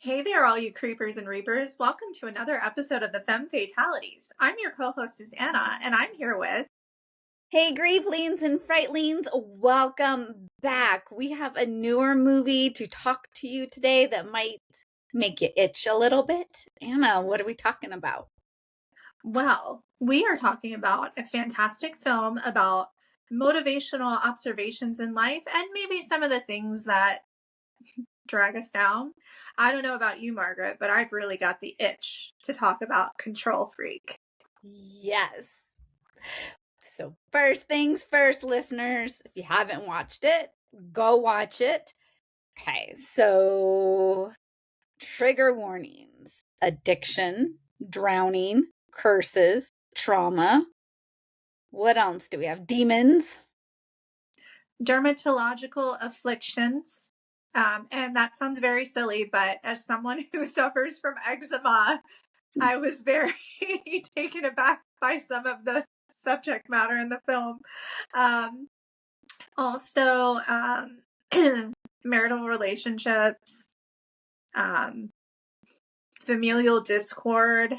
Hey there, all you creepers and reapers. Welcome to another episode of the Femme Fatalities. I'm your co hostess, Anna, and I'm here with. Hey, Grievelings and Frightlings, welcome back. We have a newer movie to talk to you today that might make you itch a little bit. Anna, what are we talking about? Well, we are talking about a fantastic film about motivational observations in life and maybe some of the things that drag us down. I don't know about you, Margaret, but I've really got the itch to talk about Control Freak. Yes. So, first things first, listeners, if you haven't watched it, go watch it. Okay, so trigger warnings: addiction, drowning, curses, trauma. What else do we have? Demons. Dermatological afflictions. And that sounds very silly, but as someone who suffers from eczema, I was very taken aback by some of the subject matter in the film. Um, also, marital relationships, um, familial discord.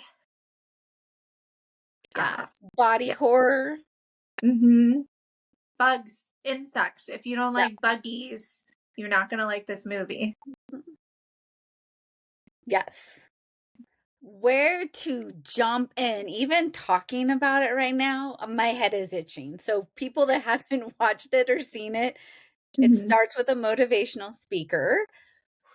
Yes. Body horror. Mhm. Bugs, insects. If you don't Yeah. like buggies, you're not going to like this movie. Yes. Where to jump in? Even talking about it right now, my head is itching. So, people that haven't watched it or seen it, it Mhm. starts with a motivational speaker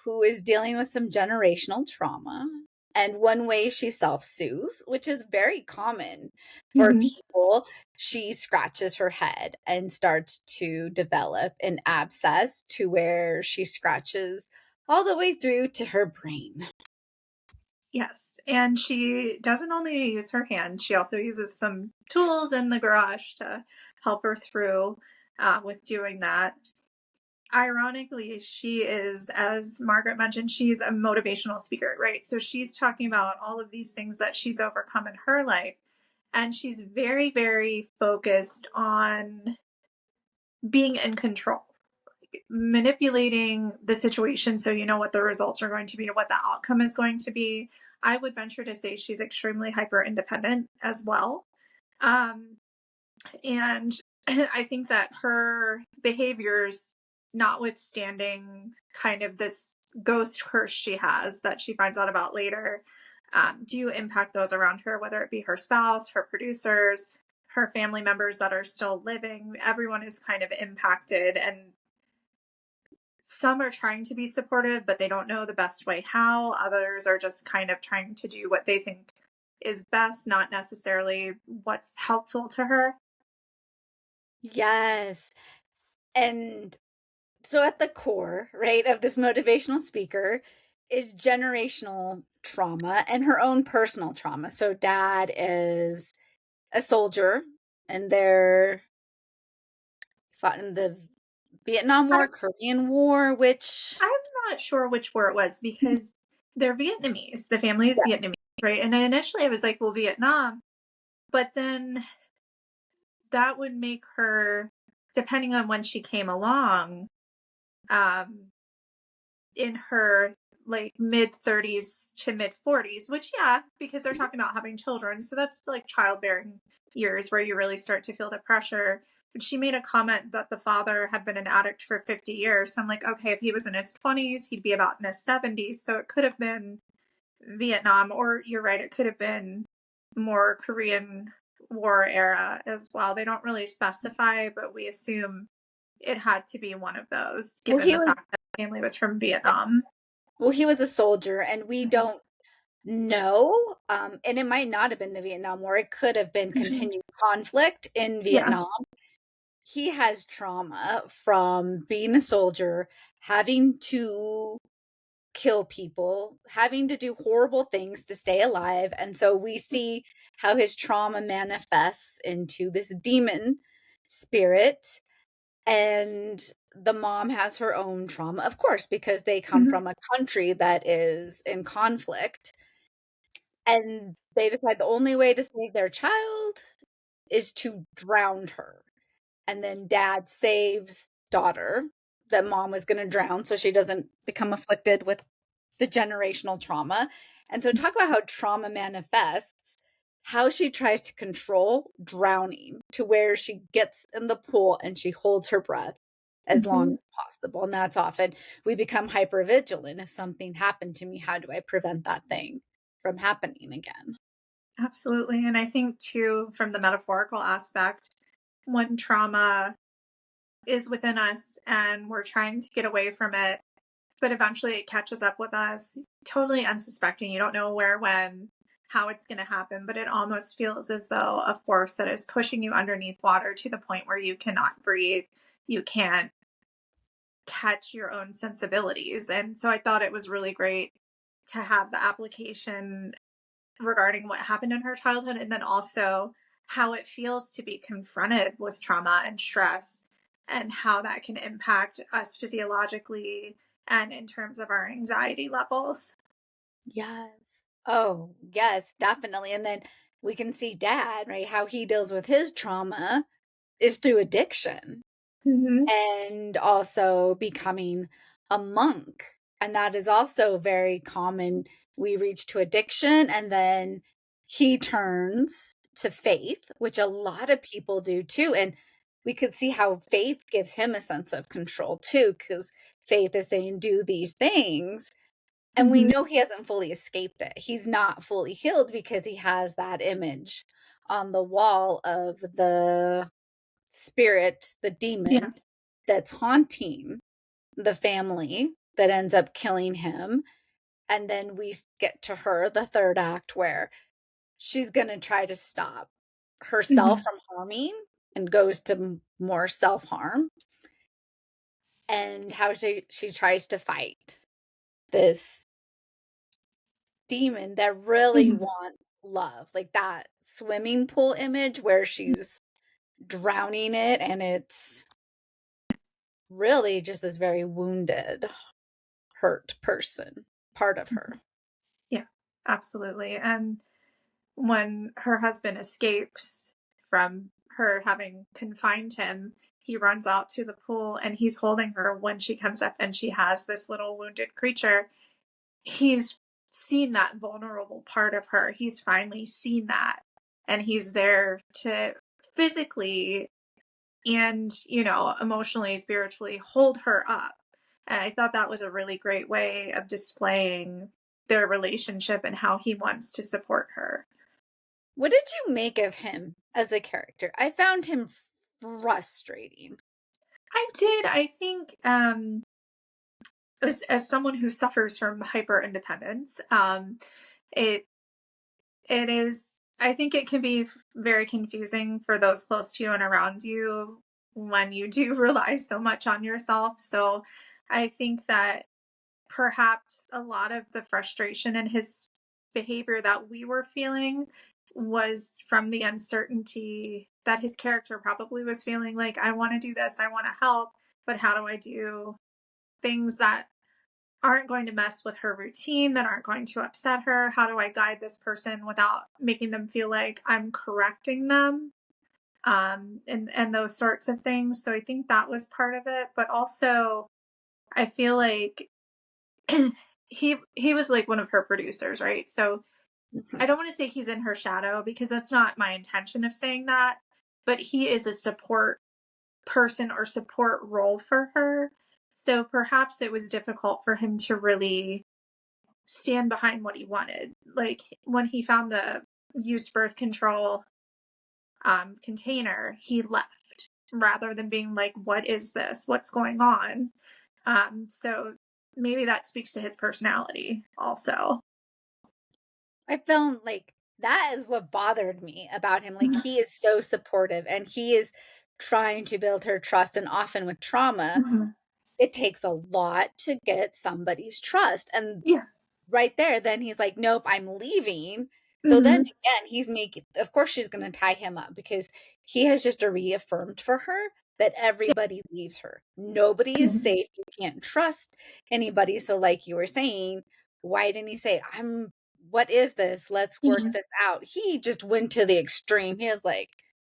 who is dealing with some generational trauma. And one way she self soothes, which is very common for Mhm. people, she scratches her head and starts to develop an abscess to where she scratches all the way through to her brain. Yes, and she doesn't only use her hand, she also uses some tools in the garage to help her through with doing that. Ironically, she is, as Margaret mentioned, she's a motivational speaker, right? So she's talking about all of these things that she's overcome in her life. And she's very, very focused on being in control, manipulating the situation so you know what the results are going to be, what the outcome is going to be. I would venture to say she's extremely hyper independent as well. Um, and I think that her behaviors, notwithstanding kind of this ghost curse she has that she finds out about later, do impact those around her, whether it be her spouse, her producers, her family members that are still living. Everyone is kind of impacted, and some are trying to be supportive, but they don't know the best way how. Others are just kind of trying to do what they think is best, not necessarily what's helpful to her. Yes. And so at the core, right, of this motivational speaker is generational trauma and her own personal trauma. So dad is a soldier and they're fought in the Vietnam I'm, War, Korean War, which I'm not sure which war it was because they're Vietnamese. The family is yes. Vietnamese, right? And initially I was like, well, Vietnam. But then that would make her, depending on when she came along, um, in her like mid 30s to mid 40s, which, yeah, because they're talking about having children. So that's like childbearing years where you really start to feel the pressure. But she made a comment that the father had been an addict for 50 years. So I'm like, okay, if he was in his 20s, he'd be about in his 70s. So it could have been Vietnam, or you're right, it could have been more Korean War era as well. They don't really specify, but we assume it had to be one of those, Well, given the fact that the family was from Vietnam. he was a soldier and we don't know. And it might not have been the Vietnam War. It could have been continued conflict in Yeah. Vietnam. He has trauma from being a soldier, having to kill people, having to do horrible things to stay alive. And so we see how his trauma manifests into this demon spirit. And the mom has her own trauma, of course, because they come Mhm. from a country that is in conflict. And they decide the only way to save their child is to drown her. And then dad saves daughter that mom was going to drown so she doesn't become afflicted with the generational trauma. And so talk about how trauma manifests, how she tries to control drowning to where she gets in the pool and she holds her breath as long Mhm. as possible. And that's often we become hyper vigilant. If something happened to me, how do I prevent that thing from happening again? Absolutely. And I think, too, from the metaphorical aspect, when trauma is within us and we're trying to get away from it, but eventually it catches up with us, totally unsuspecting. You don't know where, when, how it's going to happen, but it almost feels as though a force that is pushing you underneath water to the point where you cannot breathe. You can't catch your own sensibilities. And so I thought it was really great to have the application regarding what happened in her childhood, and then also how it feels to be confronted with trauma and stress, and how that can impact us physiologically and in terms of our anxiety levels. Yes. Oh, yes, definitely. And then we can see dad, right? How he deals with his trauma is through addiction Hmm. and also becoming a monk. And that is also very common. We reach to addiction and then he turns to faith, which a lot of people do too. And we could see how faith gives him a sense of control too, because faith is saying, do these things. And we Hmm. know he hasn't fully escaped it. He's not fully healed because he has that image on the wall of the spirit, the Yeah. demon that's haunting the family that ends up killing him. And then we get to her, the third act, where she's going to try to stop herself Hmm. from harming and goes to more self harm, and how she tries to fight this demon that really Hmm. wants love, like that swimming pool image where she's drowning it, and it's really just this very wounded, hurt person, part of her. Yeah, absolutely. And when her husband escapes from her having confined him, he runs out to the pool and he's holding her when she comes up and she has this little wounded creature. He's seen that vulnerable part of her. He's finally seen that. And he's there to physically and, emotionally, spiritually hold her up. And I thought that was a really great way of displaying their relationship and how he wants to support her. What did you make of him as a character? I found him frustrating. I did. I think as someone who suffers from hyper independence, it it is, I think it can be very confusing for those close to you and around you when you do rely so much on yourself. So I think that perhaps a lot of the frustration in his behavior that we were feeling was from the uncertainty that his character probably was feeling, like, I want to do this, I want to help, but how do I do things that aren't going to mess with her routine, that aren't going to upset her? How do I guide this person without making them feel like I'm correcting them? And those sorts of things. So I think that was part of it. But also, I feel like he was like one of her producers, right? So Mhm. I don't want to say he's in her shadow because that's not my intention of saying that, but he is a support person or support role for her. So perhaps it was difficult for him to really stand behind what he wanted. Like when he found the used birth control container, he left rather than being like, what is this? What's going on? So maybe that speaks to his personality also. I felt like that is what bothered me about him. Like Mhm. he is so supportive and he is trying to build her trust. And often with trauma, Mhm. it takes a lot to get somebody's trust. And Yeah. right there, then he's like, nope, I'm leaving. So then Mhm. again, he's making, of course, she's going to tie him up because he has just reaffirmed for her that Yeah. everybody leaves her. Nobody is Mhm. safe. You can't trust anybody. So, like you were saying, why didn't he say, what is this? Let's work Mhm. this out? He just went to the extreme. He was like,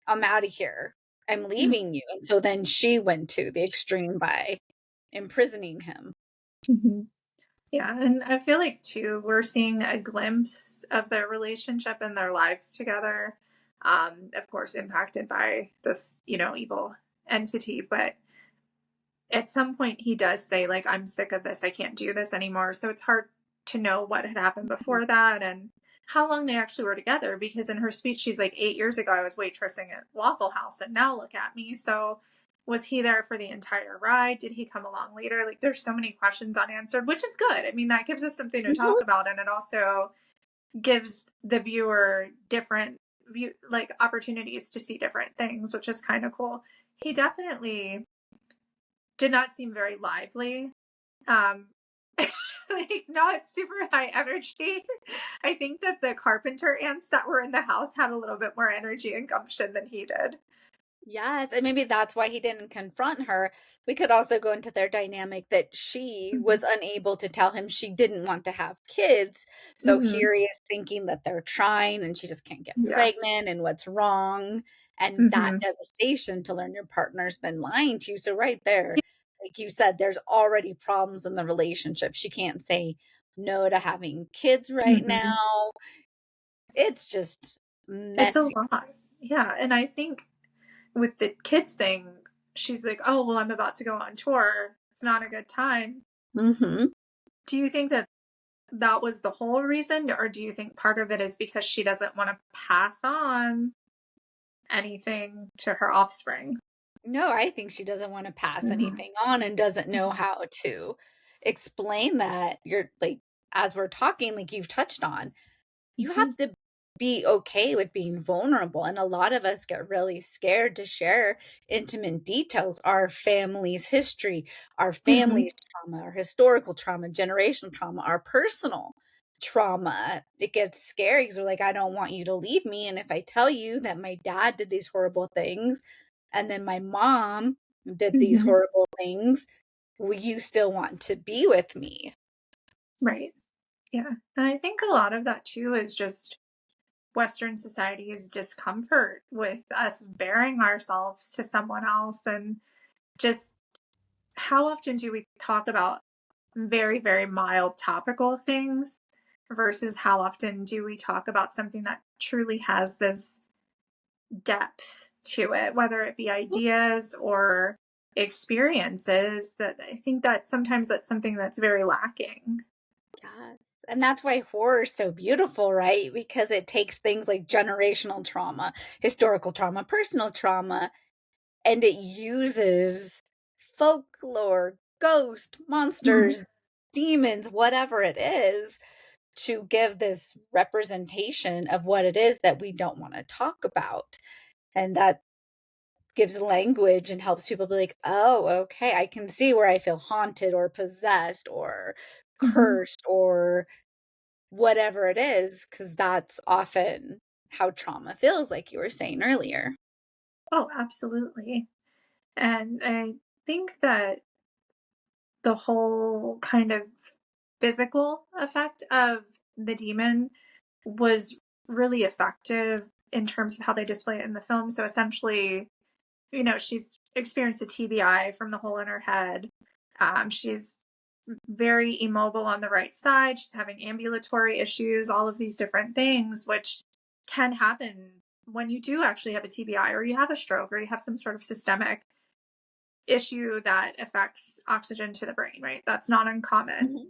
I'm out of here. I'm leaving you. And so then she went to the extreme by imprisoning him. Mhm. Yeah, and I feel like too, we're seeing a glimpse of their relationship and their lives together. Of course, impacted by this, evil entity, but at some point he does say, like, I'm sick of this, I can't do this anymore. So it's hard to know what had happened before that and how long they actually were together, because in her speech she's like, 8 years ago I was waitressing at Waffle House and now look at me. So was he there for the entire ride? Did he come along later? Like, there's so many questions unanswered, which is good. I mean, that gives us something to talk Mhm. about, and it also gives the viewer different view, like, opportunities to see different things, which is kind of cool. He definitely did not seem very lively. Um, like, not super high energy. I think that the carpenter ants that were in the house had a little bit more energy and gumption than he did. Yes, and maybe that's why he didn't confront her. We could also go into their dynamic that she Mm-hmm. was unable to tell him she didn't want to have kids. So Mm-hmm. here he is thinking that they're trying and she just can't get Yeah. pregnant and what's wrong. And that Mm-hmm. devastation to learn your partner's been lying to you. So right there, like you said, there's already problems in the relationship. She can't say no to having kids right Mm-hmm. now. It's just It's a messy. lot. Yeah. And I think with the kids thing, she's like, oh, well, I'm about to go on tour. It's not a good time. Mhm. Do you think that that was the whole reason? Or do you think part of it is because she doesn't want to pass on anything to her offspring? No, I think she doesn't wanna pass Mm-hmm. anything on and doesn't know how to explain that. You're like, as we're talking, like you've touched on, you Mm-hmm. have to be okay with being vulnerable, and a lot of us get really scared to share intimate details, our family's history, our Mm-hmm. family's trauma, our historical trauma, generational trauma, our personal trauma. It gets scary because 'cause we're like, "I don't want you to leave me, and if I tell you that my dad did these horrible things, and then my mom did these Mm-hmm. horrible things, will you still want to be with me?" Right. Yeah. And I think a lot of that too is just Western society's discomfort with us bearing ourselves to someone else, and just how often do we talk about very, very mild topical things versus how often do we talk about something that truly has this depth to it, whether it be ideas or experiences, that I think that sometimes that's something that's very lacking. Yes. And that's why horror is so beautiful, right? Because it takes things like generational trauma, historical trauma, personal trauma, and it uses folklore, ghost, Mhm. monsters, demons, whatever it is, to give this representation of what it is that we don't want to talk about. And that gives language and helps people be like, oh, okay, I can see where I feel haunted or possessed or Mhm. cursed or whatever it is, because that's often how trauma feels, like you were saying earlier. Oh, absolutely. And I think that the whole kind of physical effect of the demon was really effective in terms of how they display it in the film. So essentially, she's experienced a TBI from the hole in her head. She's very immobile on the right side. She's having ambulatory issues, all of these different things, which can happen when you do actually have a TBI or you have a stroke or you have some sort of systemic issue that affects oxygen to the brain, right? That's not uncommon. Mhm.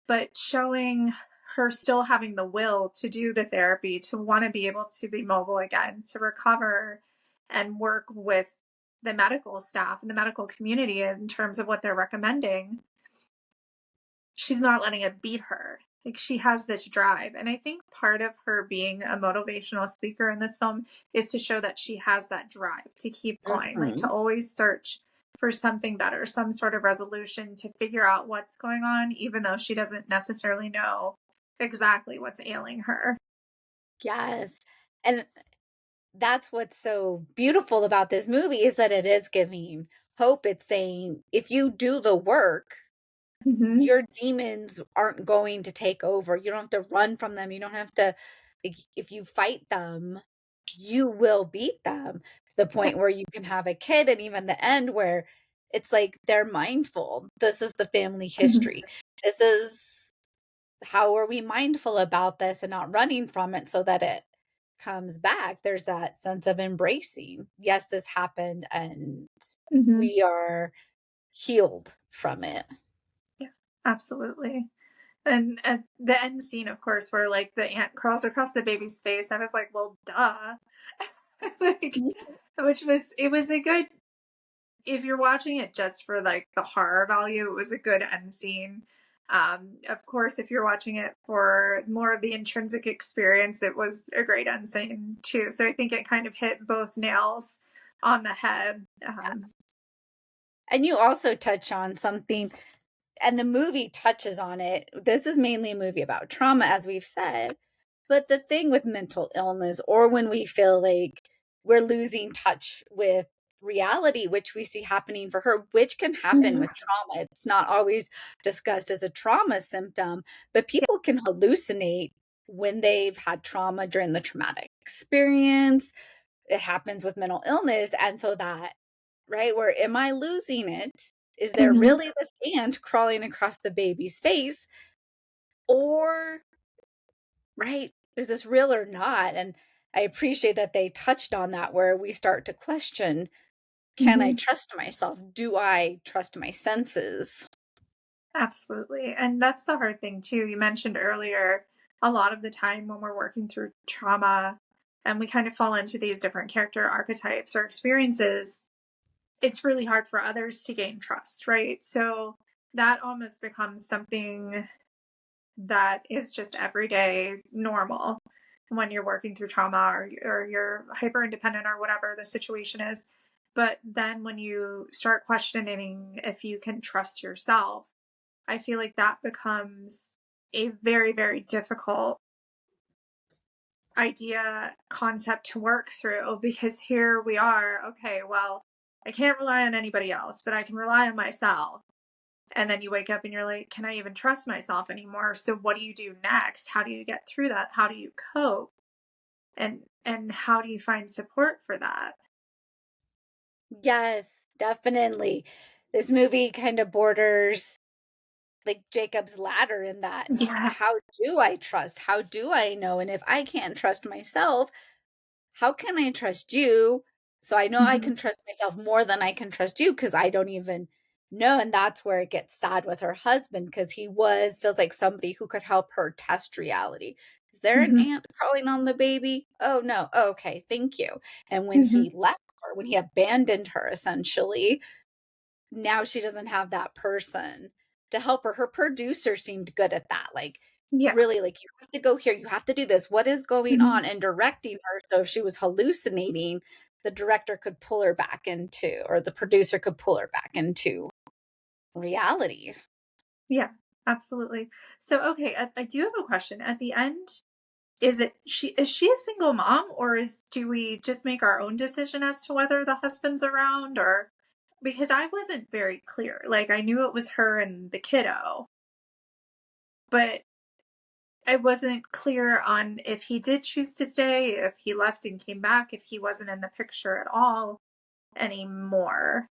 But showing her still having the will to do the therapy, to want to be able to be mobile again, to recover and work with the medical staff and the medical community in terms of what they're recommending, she's not letting it beat her. Like, she has this drive. And I think part of her being a motivational speaker in this film is to show that she has that drive to keep going, like to Mhm. always search for something better, some sort of resolution to figure out what's going on, even though she doesn't necessarily know exactly what's ailing her. Yes. And that's what's so beautiful about this movie is that it is giving hope. It's saying if you do the work, Mm-hmm. your demons aren't going to take over. You don't have to run from them. You don't have to, like, if you fight them, you will beat them to the point where you can have a kid. And even the end where it's like they're mindful. This is the family Mm-hmm. history. This is how are we mindful about this and not running from it so that it comes back? There's that sense of embracing. Yes, this happened and Mm-hmm. we are healed from it. Yeah, absolutely. And at the end scene, of course, where like the ant crawls across the baby's face, I was like, well, duh. Like, which was, it was a good, if you're watching it just for like the horror value, it was a good end scene. Of course, if you're watching it for more of the intrinsic experience, it was a great end scene too. So I think it kind of hit both nails on the head. And you also touch on something, and the movie touches on it. This is mainly a movie about trauma, as we've said. But the thing with mental illness, or when we feel like we're losing touch with reality, which we see happening for her, which can happen Mhm. with trauma. It's not always discussed as a trauma symptom, but Yeah. people can hallucinate when they've had trauma during the traumatic experience. It happens with mental illness. And so that, right, where am I losing it? Is there Mhm. really this ant crawling across the baby's face? Or, right, is this real or not? And I appreciate that they touched on that, where we start to question, can I Mhm. trust myself? Do I trust my senses? Absolutely. And that's the hard thing too. You mentioned earlier, a lot of the time when we're working through trauma and we kind of fall into these different character archetypes or experiences, it's really hard for others to gain trust, right? So that almost becomes something that is just everyday normal when you're working through trauma, or you're hyper independent or whatever the situation is. But then when you start questioning if you can trust yourself, I feel like that becomes a very, very difficult idea, concept to work through, because here we are, okay, well, I can't rely on anybody else, but I can rely on myself. And then you wake up and you're like, can I even trust myself anymore? So what do you do next? How do you get through that? How do you cope? And how do you find support for that? Yes, definitely. This movie kind of borders like Jacob's ladder in that. Yeah. How do I trust? How do I know? And if I can't trust myself, how can I trust you? So I know I Mm-hmm. can trust myself more than I can trust you because I don't even know. And that's where it gets sad with her husband, because he feels like somebody who could help her test reality. Is there an Mm-hmm. ant crawling on the baby? Oh no. Okay, thank you. And when Mm-hmm. he left her, when he abandoned her essentially, now she doesn't have that person to help her. Her producer seemed good at that. Like, Yeah. really, like, you have to go here, you have to do this. What is going Mm-hmm. on? And directing her. So if she was hallucinating, the director could pull her back into, or the producer could pull her back into reality. Yeah. Absolutely. So okay, I do have a question. At the end, is she a single mom, or is do we just make our own decision as to whether the husband's around? Or because I wasn't very clear. Like I knew it was her and the kiddo, but I wasn't clear on if he did choose to stay, if he left and came back, if he wasn't in the picture at all anymore.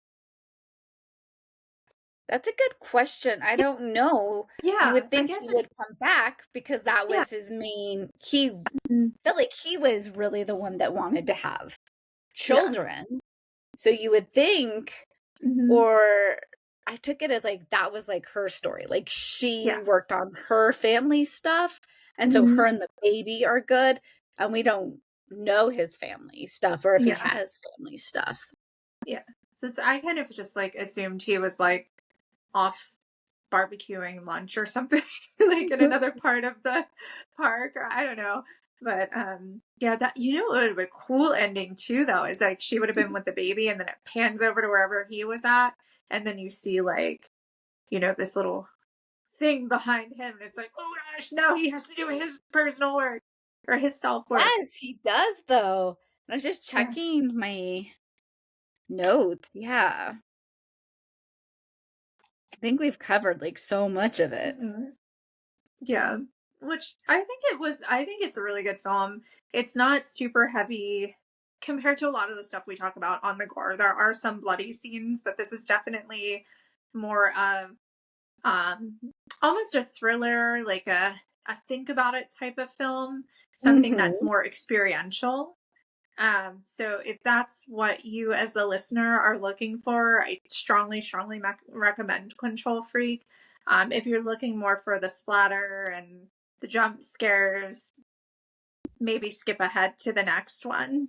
That's a good question. I Yeah, don't know. You yeah, would I think guess he it's would come back because that yeah. was his main. He Mhm. felt like he was really the one that wanted to have Yeah. children. So you would think, Hmm. or I took it as like that was like her story. Like she Yeah. worked on her family stuff. And so Hmm. her and the baby are good. And we don't know his family stuff, or if he Yeah. has family stuff. Yeah. So I kind of just like assumed he was like off barbecuing lunch or something, like in another part of the park, or I don't know. But yeah, that, you know, what would have been a cool ending too though, is like she would have been with the baby and then it pans over to wherever he was at, and then you see like, you know, this little thing behind him, and it's like, oh gosh, now he has to do his personal work or his self work. Yes, he does though. I was just Yeah. checking my notes. Yeah. I think we've covered like so much of it. Mhm. Yeah. Which I think it's a really good film. It's not super heavy compared to a lot of the stuff we talk about on the gore. There are some bloody scenes, but this is definitely more of almost a thriller, like a think about it type of film, something that's Mm-hmm. more experiential. So if that's what you as a listener are looking for, I strongly, strongly recommend Control Freak. If you're looking more for the splatter and the jump scares, maybe skip ahead to the next one.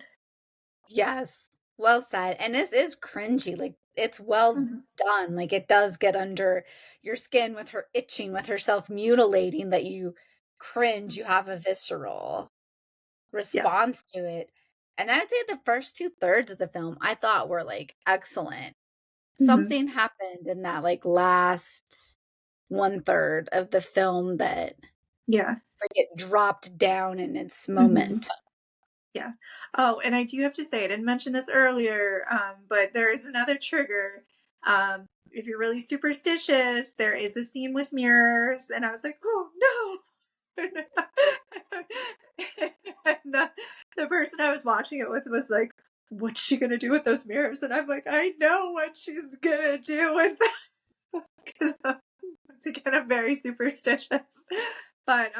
Yes. Well said. And this is cringy. Like it's well Mhm. done. Like it does get under your skin with her itching, with herself mutilating that you cringe. You have a visceral Yes. response to it. And I'd say the first two-thirds of the film I thought were like excellent. Hmm. Something happened in that like last one third of the film that Yeah. like it dropped down in its Hmm. momentum. Yeah. Oh, and I do have to say, I didn't mention this earlier, but there is another trigger. If you're really superstitious, there is a scene with mirrors, and I was like, oh no. And the person I was watching it with was like, what's she gonna do with those mirrors? And I'm like, I know what she's gonna do with them. Because once again, I'm very superstitious. But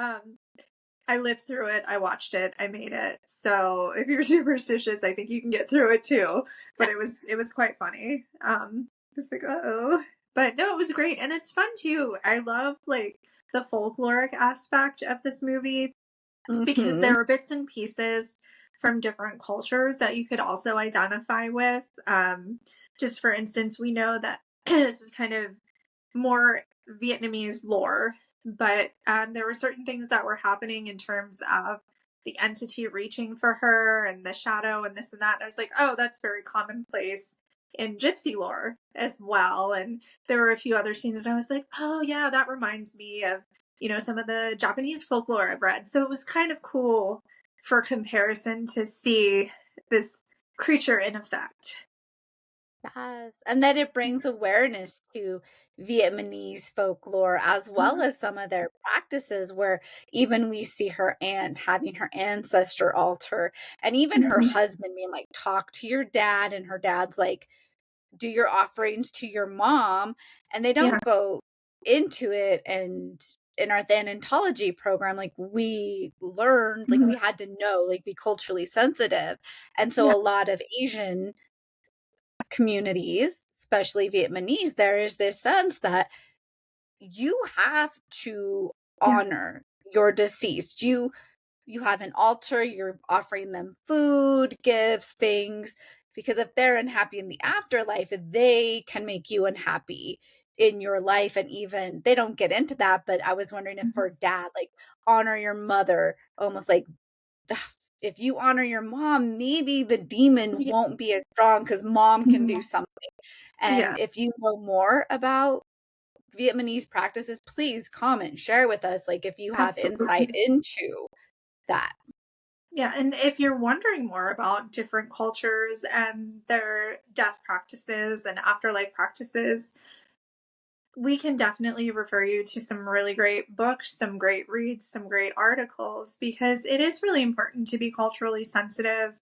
I lived through it. I watched it. I made it. So if you're superstitious, I think you can get through it too. But it was quite funny. Just like, oh, but no, it was great, and it's fun too. I love like the folkloric aspect of this movie because Mm-hmm. there are bits and pieces from different cultures that you could also identify with. Just for instance, we know that this is kind of more Vietnamese lore, but there were certain things that were happening in terms of the entity reaching for her and the shadow and this and that. And I was like, oh, that's very commonplace in gypsy lore as well. And there were a few other scenes, and I was like, oh, yeah, that reminds me of, some of the Japanese folklore I've read. So it was kind of cool for comparison to see this creature in effect. Yes, and that it brings awareness to Vietnamese folklore as well Mhm. as some of their practices where even we see her aunt having her ancestor altar and even her Mhm. husband being like, talk to your dad, and her dad's like, do your offerings to your mom, and they Yeah. don't go into it. And in our thanatology program, like we learned, like Mhm. we had to know, like be culturally sensitive. And so Yeah. a lot of Asian communities, especially Vietnamese, there is this sense that you have to Yeah. honor your deceased. You have an altar, you're offering them food, gifts, things, because if they're unhappy in the afterlife, they can make you unhappy in your life. And even they don't get into that, but I was wondering if Mhm. for dad, like honor your mother, almost like if you honor your mom, maybe the demon Yeah. won't be as strong because mom can do Mhm. something. And Yeah. if you know more about Vietnamese practices, please comment, share with us, like if you have insight Absolutely. into that. Yeah, and if you're wondering more about different cultures and their death practices and afterlife practices, we can definitely refer you to some really great books, some great reads, some great articles, because it is really important to be culturally sensitive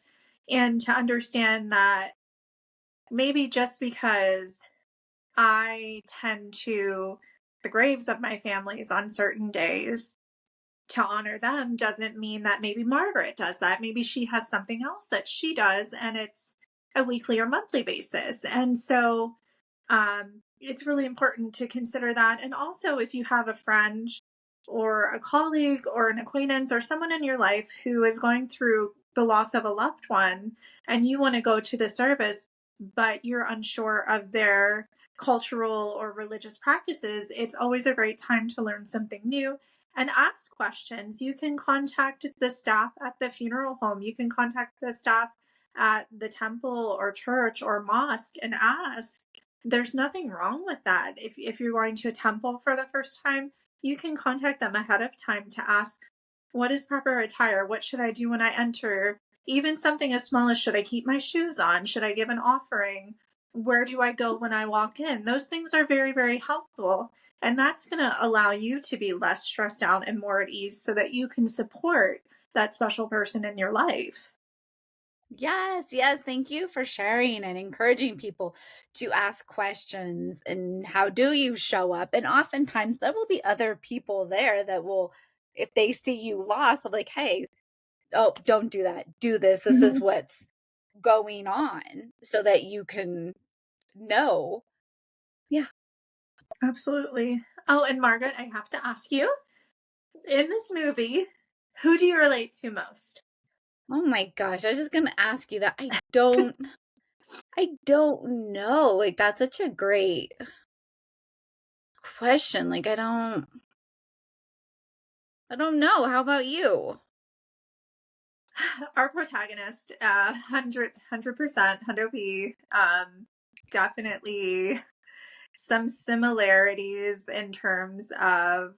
and to understand that maybe just because I tend to the graves of my families on certain days to honor them doesn't mean that maybe Margaret does that. Maybe she has something else that she does, and it's a weekly or monthly basis. And so it's really important to consider that. And also, if you have a friend or a colleague or an acquaintance or someone in your life who is going through the loss of a loved one and you want to go to the service, but you're unsure of their cultural or religious practices, it's always a great time to learn something new and ask questions. You can contact the staff at the funeral home. You can contact the staff at the temple or church or mosque and ask. There's nothing wrong with that. If you're going to a temple for the first time, you can contact them ahead of time to ask, what is proper attire? What should I do when I enter? Even something as small as, should I keep my shoes on? Should I give an offering? Where do I go when I walk in? Those things are very, very helpful. And that's going to allow you to be less stressed out and more at ease so that you can support that special person in your life. Yes, yes. Thank you for sharing and encouraging people to ask questions. And how do you show up? And oftentimes there will be other people there that will, if they see you lost, they'll be like, hey, oh, don't do that. Do this. This is Mhm. what's going on so that you can know. Yeah. Absolutely. Oh, and Margaret, I have to ask you, in this movie, who do you relate to most? Oh my gosh. I was just going to ask you that. I don't know. Like, that's such a great question. Like, I don't know. How about you? Our protagonist, 100%, 100p, definitely some similarities in terms of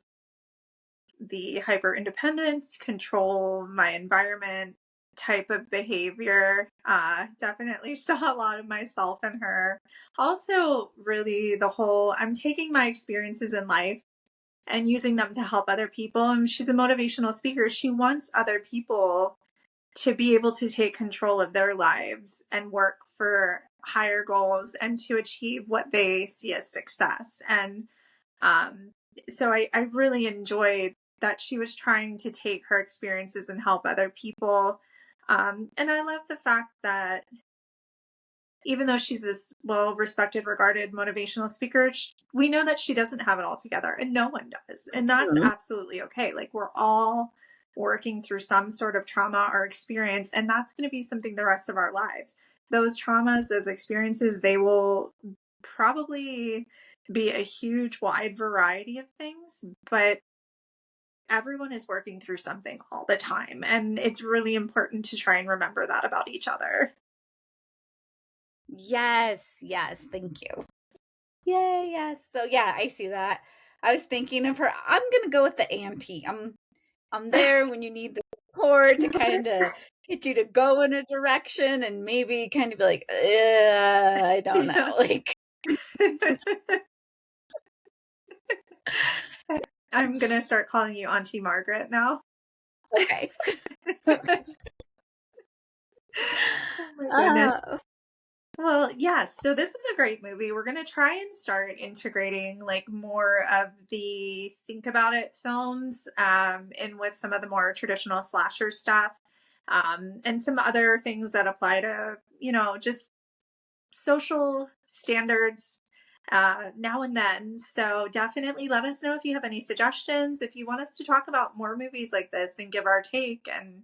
the hyper independence, control my environment type of behavior. Definitely saw a lot of myself in her. Also, really, the whole I'm taking my experiences in life and using them to help other people. And she's a motivational speaker. She wants other people to be able to take control of their lives and work for higher goals and to achieve what they see as success. And um, so I really enjoyed that she was trying to take her experiences and help other people. And I love the fact that even though she's this well respected, regarded motivational speaker, we know that she doesn't have it all together, and no one does. And that's Mhm. absolutely okay. Like, we're all working through some sort of trauma or experience, and that's going to be something the rest of our lives. Those traumas, those experiences, they will probably be a huge, wide variety of things, but everyone is working through something all the time. And it's really important to try and remember that about each other. Yes, yes, thank you. Yay, yes. So yeah, I see that. I was thinking of her. I'm gonna go with the auntie. I'm there when you need the support to kind of get you to go in a direction and maybe kind of be like, I don't know. Like, I'm gonna start calling you Auntie Margaret now. okay. Oh my goodness. uh, Well, yes. So this is a great movie. We're gonna try and start integrating like more of the think about it films, in with some of the more traditional slasher stuff, and some other things that apply to just social standards now and then. So definitely let us know if you have any suggestions. If you want us to talk about more movies like this and give our take and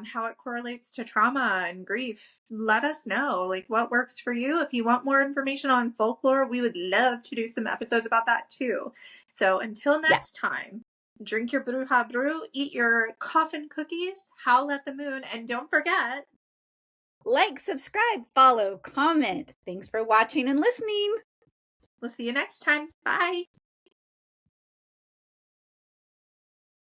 how it correlates to trauma and grief, let us know like what works for you. If you want more information on folklore, we would love to do some episodes about that too. So until yeah. next time, drink your bruja brew, eat your coffin cookies, howl at the moon, and don't forget, Like, subscribe, follow, comment. Thanks for watching and listening. we'll see you next time. Bye.